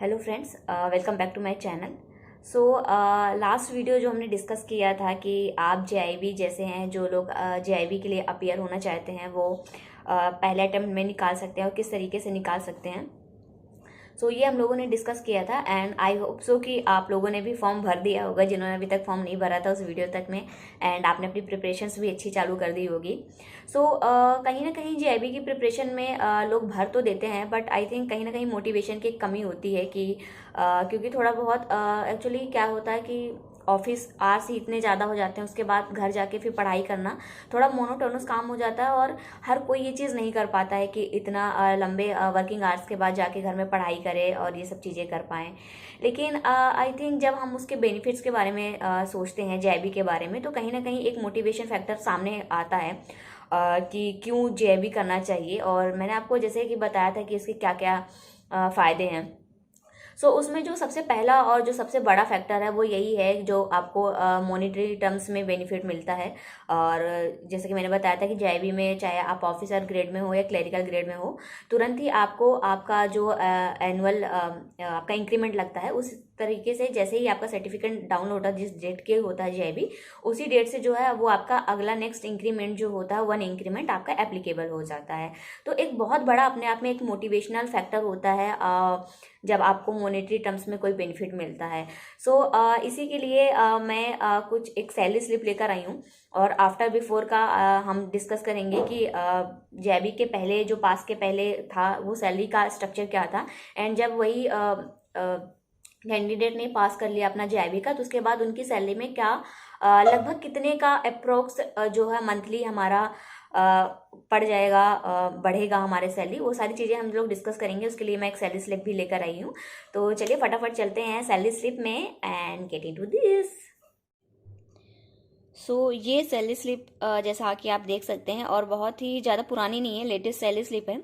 Hello friends, welcome back to my channel. So last video जो हमने discuss किया था कि आप जेआईबी जैसे हैं जो लोग जेआईबी के लिए अपीयर होना चाहते हैं वो पहले अटेम्प्ट में निकाल सकते हैं और किस तरीके से निकाल सकते हैं। सो ये हम लोगों ने डिस्कस किया था एंड आई होप सो कि आप लोगों ने भी फॉर्म भर दिया होगा जिन्होंने अभी तक फॉर्म नहीं भरा था उस वीडियो तक में, एंड आपने अपनी प्रिपरेशंस भी अच्छी चालू कर दी होगी। सो कहीं ना कहीं जेआईबी की प्रिपरेशन में लोग भर तो देते हैं, बट आई थिंक कहीं ना कहीं मोटिवेशन की कमी होती है कि क्योंकि थोड़ा बहुत एक्चुअली क्या होता है कि ऑफिस आवर्स ही इतने ज़्यादा हो जाते हैं, उसके बाद घर जाके फिर पढ़ाई करना थोड़ा मोनोटोनस काम हो जाता है और हर कोई ये चीज़ नहीं कर पाता है कि इतना लंबे वर्किंग आवर्स के बाद जाके घर में पढ़ाई करे और ये सब चीज़ें कर पाएँ। लेकिन आई थिंक जब हम उसके बेनिफिट्स के बारे में सोचते हैं जेआईबी के बारे में, तो कहीं ना कहीं एक मोटिवेशन फैक्टर सामने आता है कि क्यों जेआईबी करना चाहिए। और मैंने आपको जैसे कि बताया था कि इसके क्या क्या फ़ायदे हैं। उसमें जो सबसे पहला और जो सबसे बड़ा फैक्टर है वो यही है जो आपको मॉनेटरी टर्म्स में बेनिफिट मिलता है। और जैसे कि मैंने बताया था कि जेआईबी में चाहे आप ऑफिसर ग्रेड में हो या क्लरिकल ग्रेड में हो, तुरंत ही आपको आपका जो एनुअल आपका इंक्रीमेंट लगता है उस तरीके से जैसे ही आपका सर्टिफिकेट डाउनलोड होता है जिस डेट के होता है जेआईबी, उसी डेट से जो है वो आपका अगला नेक्स्ट इंक्रीमेंट जो होता है 1 इंक्रीमेंट आपका एप्लीकेबल हो जाता है। तो एक बहुत बड़ा अपने आप में एक मोटिवेशनल फैक्टर होता है जब आपको मॉनेटरी टर्म्स में कोई बेनिफिट मिलता है। इसी के लिए मैं कुछ एक सैलरी स्लिप लेकर आई हूँ और आफ्टर बिफोर का हम डिस्कस करेंगे कि जेआईबी के पहले जो पास के पहले था वो सैलरी का स्ट्रक्चर क्या था, एंड जब वही कैंडिडेट ने पास कर लिया अपना जेआईबी का तो उसके बाद उनकी सैलरी में क्या लगभग कितने का अप्रोक्स जो है मंथली हमारा पड़ जाएगा, बढ़ेगा हमारे सैलरी, वो सारी चीज़ें हम लोग डिस्कस करेंगे। उसके लिए मैं एक सैलरी स्लिप भी लेकर आई हूँ। तो चलिए फटाफट चलते हैं सैलरी स्लिप में एंड गेट इनटू दिस। ये सैलरी स्लिप जैसा कि आप देख सकते हैं और बहुत ही ज़्यादा पुरानी नहीं है, लेटेस्ट सैलरी स्लिप है।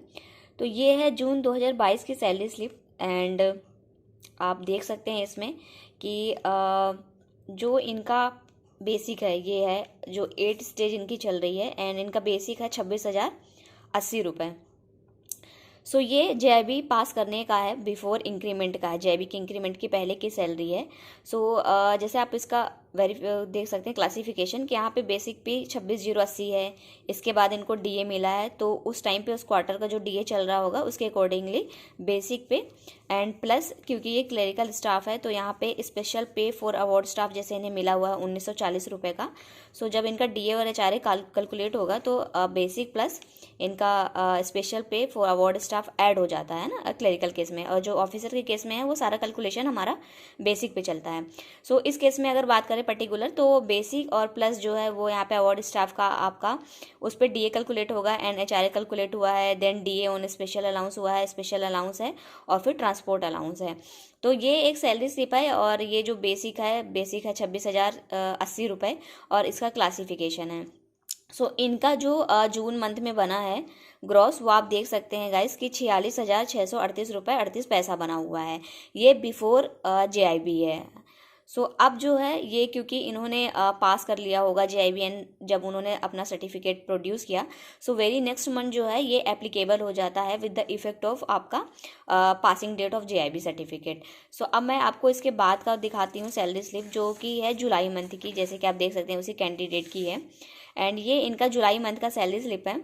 तो ये है जून 2022 की सैलरी स्लिप एंड आप देख सकते हैं इसमें कि जो इनका बेसिक है ये है जो 8 स्टेज इनकी चल रही है एंड इनका बेसिक है 26,080 रुपये। ये जेआईबी पास करने का है, बिफोर इंक्रीमेंट का है, जेआईबी के इंक्रीमेंट की पहले की सैलरी है। जैसे आप इसका देख सकते हैं क्लासिफिकेशन कि यहाँ पे बेसिक पे 26,080 है, इसके बाद इनको डीए मिला है तो उस टाइम पे उस क्वार्टर का जो डीए चल रहा होगा उसके अकॉर्डिंगली बेसिक पे एंड प्लस क्योंकि ये क्लरिकल स्टाफ है तो यहाँ पे स्पेशल पे फॉर अवार्ड स्टाफ जैसे इन्हें मिला हुआ है 1940 रुपये का। जब इनका डीए और एचआरए कैलकुलेट होगा तो बेसिक प्लस इनका स्पेशल पे फॉर अवार्ड स्टाफ ऐड हो जाता है ना क्लरिकल केस में, और जो ऑफिसर के केस में है वो सारा कैलकुलेशन हमारा बेसिक पे चलता है। इस केस में अगर बात करें पर्टिकुलर तो बेसिक और प्लस जो है वो यहाँ पे अवार्ड स्टाफ का आपका उस पर डीए कैलकुलेट होगा एंड एचआरए कैलकुलेट हुआ है, then DA on special allowance हुआ है, स्पेशल अलाउंस है और फिर ट्रांसपोर्ट अलाउंस है। तो ये एक सैलरी स्लिप है और ये जो बेसिक है 26,080 रुपये और इसका क्लासिफिकेशन है। इनका जो जून मंथ में बना है ग्रॉस वो आप देख सकते हैं गाइस कि 46,638 रुपये 38 पैसा बना हुआ है। ये बिफोर जेआईबी है। अब जो है ये क्योंकि इन्होंने पास कर लिया होगा जेआईबी एंड जब उन्होंने अपना सर्टिफिकेट प्रोड्यूस किया वेरी नेक्स्ट मंथ जो है ये एप्लीकेबल हो जाता है विद द इफेक्ट ऑफ आपका passing date of JIB certificate. अब मैं आपको इसके बाद का दिखाती हूँ सैलरी स्लिप जो कि है जुलाई मंथ की, जैसे कि आप देख सकते हैं उसी कैंडिडेट की है एंड ये इनका जुलाई मंथ का सैलरी स्लिप है।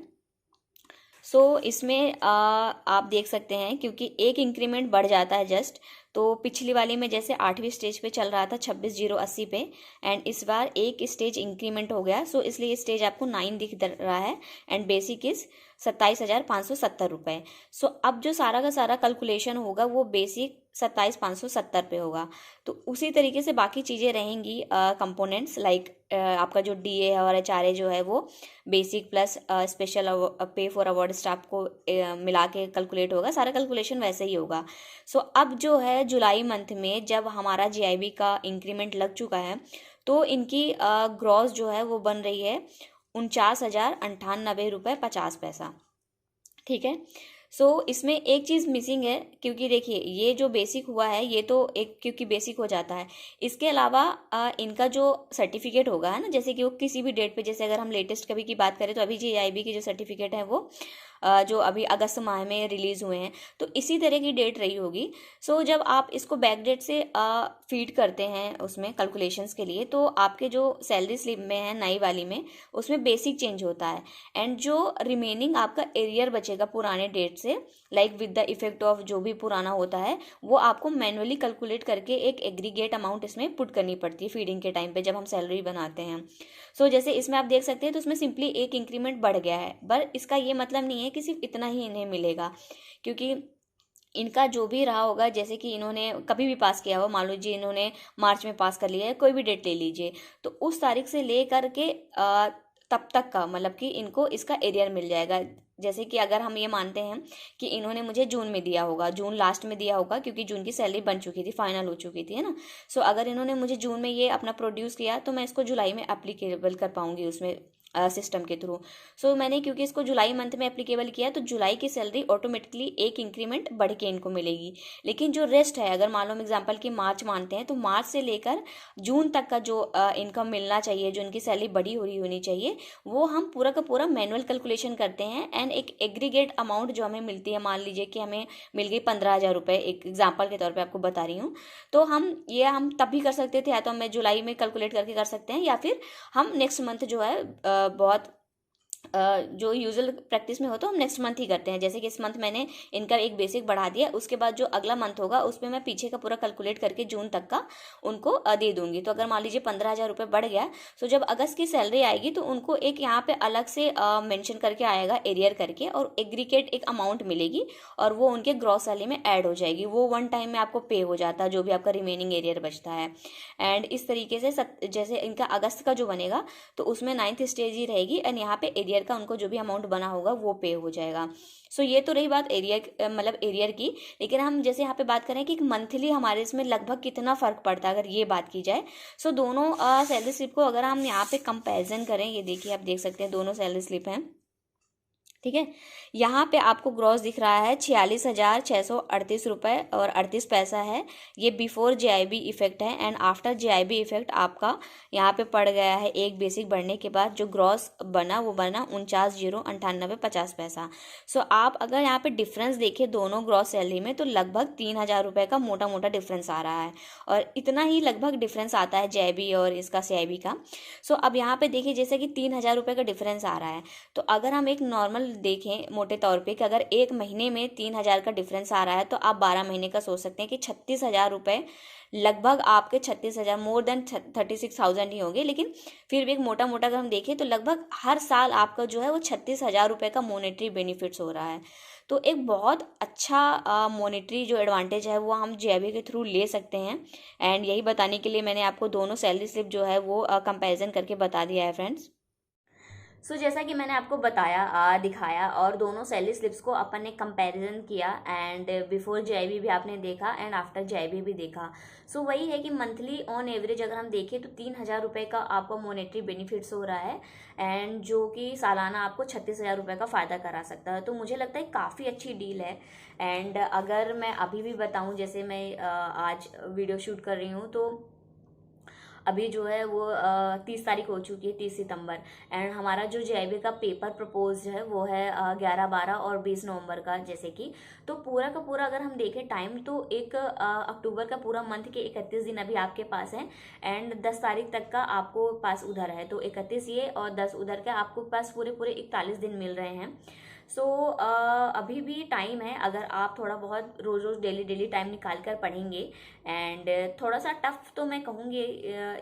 इसमें आप देख सकते हैं क्योंकि एक इंक्रीमेंट बढ़ जाता है जस्ट, तो पिछली वाली में जैसे 8वीं स्टेज पे चल रहा था 26,080 पे एंड इस बार एक स्टेज इंक्रीमेंट हो गया इसलिए स्टेज आपको 9 दिख रहा है एंड बेसिक इज 27,570 रुपये। अब जो सारा का सारा कैलकुलेशन होगा वो बेसिक 27,570 पे होगा। तो उसी तरीके से बाकी चीज़ें रहेंगी कंपोनेंट्स लाइक आपका जो डीए है और एचआरए जो है वो बेसिक प्लस स्पेशल पे फॉर अवार्ड स्टाफ को मिला के कैलकुलेट होगा, सारा कैलकुलेशन वैसे ही होगा। अब जो है जुलाई मंथ में जब हमारा जीआईबी का इंक्रीमेंट लग चुका है तो इनकी ग्रॉस जो है वो बन रही है 49,098 रुपये 50 पैसा। ठीक है। इसमें एक चीज़ मिसिंग है क्योंकि देखिए ये जो बेसिक हुआ है ये तो एक क्योंकि बेसिक हो जाता है, इसके अलावा इनका जो सर्टिफिकेट होगा है ना, जैसे कि वो किसी भी डेट पे, जैसे अगर हम लेटेस्ट कभी की बात करें तो अभी जीआईबी की जो सर्टिफिकेट है वो जो अभी अगस्त माह में रिलीज़ हुए हैं, तो इसी तरह की डेट रही होगी। सो जब आप इसको बैक डेट से फीड करते हैं उसमें कैलकुलेशंस के लिए, तो आपके जो सैलरी स्लिप में है नई वाली में, उसमें बेसिक चेंज होता है। एंड जो रिमेनिंग आपका एरियर बचेगा पुराने डेट से, like with the effect of जो भी पुराना होता है, वो आपको मैनुअली कैलकुलेट करके एक एग्रीगेट अमाउंट इसमें पुट करनी पड़ती है फीडिंग के टाइम पे जब हम सैलरी बनाते हैं। सो जैसे इसमें आप देख सकते हैं, तो इसमें सिंपली एक इंक्रीमेंट बढ़ गया है, पर इसका ये मतलब नहीं है कि सिर्फ इतना ही इन्हें मिलेगा, क्योंकि इनका जो भी रहा होगा, जैसे कि इन्होंने कभी भी पास किया हो, मान लीजिए इन्होंने मार्च में पास कर लिया है, कोई भी डेट ले लीजिए, तो उस तारीख से ले करके तब तक का मतलब कि इनको इसका एरियर मिल जाएगा। जैसे कि अगर हम ये मानते हैं कि इन्होंने मुझे जून में दिया होगा, जून लास्ट में दिया होगा, क्योंकि जून की सैलरी बन चुकी थी, फाइनल हो चुकी थी, है ना। सो अगर इन्होंने मुझे जून में ये अपना प्रोड्यूस किया, तो मैं इसको जुलाई में एप्लीकेबल कर पाऊंगी उसमें सिस्टम के थ्रू। सो मैंने क्योंकि इसको जुलाई मंथ में एप्लीकेबल किया, तो जुलाई की सैलरी ऑटोमेटिकली एक इंक्रीमेंट बढ़ के इनको मिलेगी। लेकिन जो रेस्ट है, अगर मान लो हम एग्जाम्पल की मार्च मानते हैं, तो मार्च से लेकर जून तक का जो इनकम मिलना चाहिए, जो इनकी सैलरी बढ़ी हुई होनी चाहिए, वो हम पूरा का पूरा मैनुअल कैलकुलेशन करते हैं। एंड एक एग्रीगेट अमाउंट जो हमें मिलती है, मान लीजिए कि हमें मिल गई 15,000 रुपये, एक एग्जाम्पल के तौर पर आपको बता रही हूँ, तो हम तब भी कर सकते थे, या तो हमें जुलाई में कैलकुलेट करके कर सकते हैं, या फिर हम नेक्स्ट मंथ जो है बहुत जो यूजुअल प्रैक्टिस में हो, तो हम नेक्स्ट मंथ ही करते हैं। जैसे कि इस मंथ मैंने इनका एक बेसिक बढ़ा दिया, उसके बाद जो अगला मंथ होगा उसमें मैं पीछे का पूरा कैलकुलेट करके जून तक का उनको दे दूंगी। तो अगर मान लीजिए 15,000 रुपये बढ़ गया, तो जब अगस्त की सैलरी आएगी, तो उनको एक यहाँ पे अलग से मेंशन करके आएगा एरियर करके, और एग्रीगेट एक अमाउंट मिलेगी, और वो उनके ग्रॉस सैलरी में ऐड हो जाएगी। वो वन टाइम में आपको पे हो जाता है, जो भी आपका रिमेनिंग एरियर बचता है। एंड इस तरीके से जैसे इनका अगस्त का जो बनेगा, तो उसमें 9th स्टेज ही रहेगी, एंड यहाँ पे एरियर का उनको जो भी अमाउंट बना होगा वो पे हो जाएगा। सो ये तो रही बात एरियर मतलब एरियर की। लेकिन हम जैसे यहाँ पे बात करें कि मंथली हमारे इसमें लगभग कितना फर्क पड़ता है, अगर ये बात की जाए, सो दोनों सैलरी स्लिप को अगर हम यहाँ पे कंपैरिजन करें, ये देखिए आप देख सकते हैं दोनों सैलरी स्लिप हैं, ठीक है। यहाँ पे आपको ग्रॉस दिख रहा है 46,638 रुपये और 38 पैसा है, ये बिफोर JIB इफेक्ट है। एंड आफ्टर JIB इफेक्ट आपका यहाँ पे पड़ गया है, एक बेसिक बढ़ने के बाद जो ग्रॉस बना वो बना 49,098.50 पैसा। सो आप अगर यहाँ पे डिफरेंस देखें दोनों ग्रॉस सैलरी में, तो लगभग 3,000 रुपये का मोटा मोटा डिफरेंस आ रहा है, और इतना ही लगभग डिफरेंस आता है JIB और इसका CIB का। सो अब यहाँ पे देखिए, जैसे कि 3,000 रुपये का डिफरेंस आ रहा है, तो अगर हम एक नॉर्मल देखें मोटे तौर पे कि अगर एक महीने में 3,000 का डिफरेंस आ रहा है, तो आप 12 महीने का सोच सकते हैं कि 36,000 रुपये, लगभग आपके 36,000, मोर देन 36,000 ही होंगे। लेकिन फिर भी एक मोटा मोटा अगर हम देखें, तो लगभग हर साल आपका जो है वो 36,000 रुपये का मॉनेटरी बेनिफिट्स हो रहा है। तो एक बहुत अच्छा मॉनेटरी जो एडवांटेज है वो हम JIB के थ्रू ले सकते हैं। एंड यही बताने के लिए मैंने आपको दोनों सैलरी स्लिप जो है वो कंपेरिजन करके बता दिया है फ्रेंड्स। सो जैसा कि मैंने आपको बताया दिखाया, और दोनों सैलरी स्लिप्स को अपन ने कंपैरिजन किया, एंड बिफोर JIB भी आपने देखा एंड आफ्टर JIB भी देखा। सो वही है कि मंथली ऑन एवरेज अगर हम देखें, तो 3,000 रुपये का आपको मॉनेटरी बेनिफिट्स हो रहा है, एंड जो कि सालाना आपको 36,000 रुपये का फ़ायदा करा सकता है। तो मुझे लगता है काफ़ी अच्छी डील है। एंड अगर मैं अभी भी बताऊँ, जैसे मैं आज वीडियो शूट कर रही हूँ, तो अभी जो है वो 30 तारीख हो चुकी है, 30 सितंबर। एंड हमारा जो JIB का पेपर प्रपोज है वो है 11, 12 और 20 नवंबर का, जैसे कि। तो पूरा का पूरा अगर हम देखें टाइम, तो एक अक्टूबर का पूरा मंथ के 31 दिन अभी आपके पास है, एंड 10 तारीख तक का आपको पास उधर है, तो 31 ये और 10 उधर का आपको पास पूरे पूरे 41 दिन मिल रहे हैं। सो अभी भी टाइम है, अगर आप थोड़ा बहुत रोज़ रोज़ डेली टाइम निकाल कर पढ़ेंगे। एंड थोड़ा सा टफ तो मैं कहूँगी,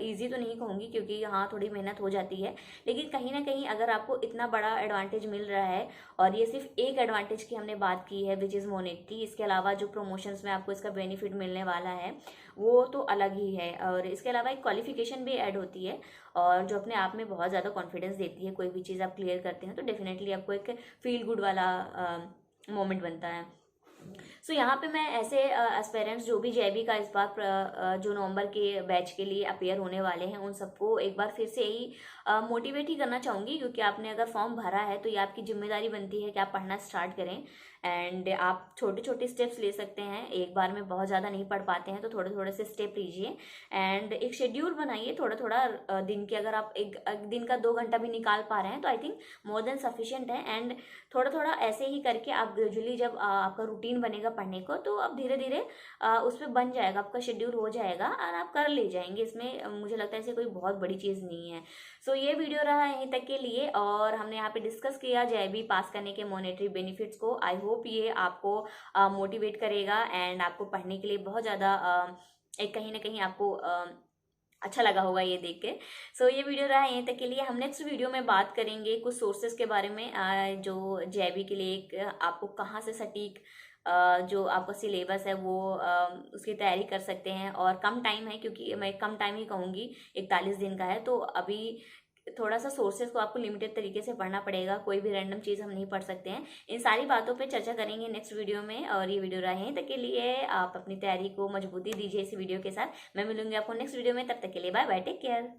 इजी तो नहीं कहूँगी, क्योंकि हाँ थोड़ी मेहनत हो जाती है, लेकिन कहीं ना कहीं अगर आपको इतना बड़ा एडवांटेज मिल रहा है, और ये सिर्फ एक एडवांटेज की हमने बात की है विच इज़ मॉनेटरी, इसके अलावा जो प्रमोशंस में आपको इसका बेनिफिट मिलने वाला है वो तो अलग ही है। और इसके अलावा एक क्वालिफिकेशन भी ऐड होती है, और जो अपने आप में बहुत ज़्यादा कॉन्फिडेंस देती है। कोई भी चीज़ आप क्लियर करते हैं, तो डेफिनेटली आपको एक फील गुड वाला मोमेंट बनता है। सो यहाँ पे मैं ऐसे एस्पेरेंट्स जो भी JIB का इस बार जो नवंबर के बैच के लिए अपेयर होने वाले हैं, उन सबको एक बार फिर से यही मोटिवेट ही करना चाहूँगी, क्योंकि आपने अगर फॉर्म भरा है, तो ये आपकी जिम्मेदारी बनती है कि आप पढ़ना स्टार्ट करें। एंड आप छोटे छोटे स्टेप्स ले सकते हैं। एक बार में बहुत ज़्यादा नहीं पढ़ पाते हैं तो थोड़े थोड़े से स्टेप लीजिए एंड एक शेड्यूल बनाइए थोड़ा थोड़ा दिन के। अगर आप एक दिन का 2 घंटा भी निकाल पा रहे हैं तो I think more than sufficient है। एंड थोड़ा थोड़ा ऐसे ही करके आप ग्रेजुअली जब आपका रूटीन बनेगा पढ़ने को तो आप धीरे धीरे उस पर बन जाएगा, आपका शेड्यूल हो जाएगा और आप कर ले जाएंगे। इसमें मुझे लगता है ऐसे कोई बहुत बड़ी चीज़ नहीं है। सो ये वीडियो रहा यहीं तक के लिए और हमने यहाँ पे डिस्कस किया जेईबी पास करने के मॉनेटरी बेनिफिट्स को। आई होप ये आपको मोटिवेट करेगा एंड आपको पढ़ने के लिए बहुत ज़्यादा एक कहीं ना कहीं आपको अच्छा लगा होगा ये देख के। सो ये वीडियो रहा यहीं तक के लिए। हम नेक्स्ट वीडियो में बात करेंगे कुछ सोर्सेज के बारे में जो जेईबी के लिए एक आपको कहाँ से सटीक जो आपका सिलेबस है वो उसकी तैयारी कर सकते हैं। और कम टाइम है, क्योंकि मैं कम टाइम ही कहूँगी, 41 दिन का है, तो अभी थोड़ा सा सोर्सेज को आपको लिमिटेड तरीके से पढ़ना पड़ेगा। कोई भी रैंडम चीज़ हम नहीं पढ़ सकते हैं। इन सारी बातों पे चर्चा करेंगे नेक्स्ट वीडियो में और ये वीडियो रहे तक के लिए आप अपनी तैयारी को मजबूती दीजिए इस वीडियो के साथ। मैं मिलूंगी आपको नेक्स्ट वीडियो में, तब तक के लिए बाय बाय, टेक केयर।